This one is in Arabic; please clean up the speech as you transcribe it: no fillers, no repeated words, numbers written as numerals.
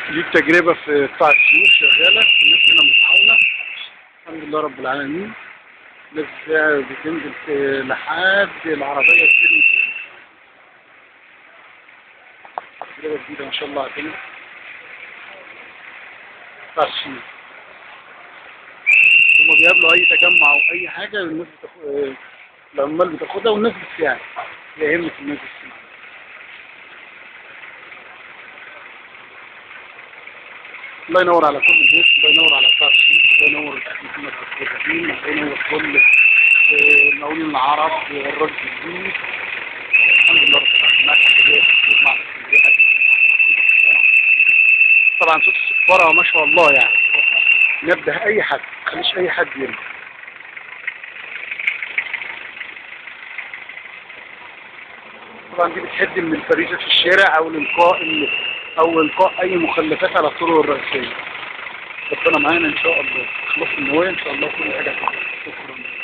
دي التجربة في قطاع السيوف شغالة، الناس هنا متعاونة الحمد لله رب العالمين. الناس فيها بتنزل لحد العربية ترمي فيها. تجربة جديدة ما شاء الله علينا. قطاع السيوف هما بيقابلوا أي تجمع أو أي حاجة الناس العمال بتاخدها والناس بتساعد. هي همة الناس السيوف. الله ينور على كل الناس، الله ينور على قطاع السيوف، الله ينور الأخ محمد الدين، الله ينور كل المقاولين العرب والرد الجديد. الحمد لله رب العالمين. طبعا صوت الصفارة ما شاء الله يعني نبه أي حد، ما تخليش أي حد يرمي. طبعا دي بتحد من الفريسة في الشارع أو إلقاء أي مخلفات على الطرق الرئيسية. ربنا معانا إن شاء الله، خلاص النوايا إن شاء الله كل حاجة صح. شكرا.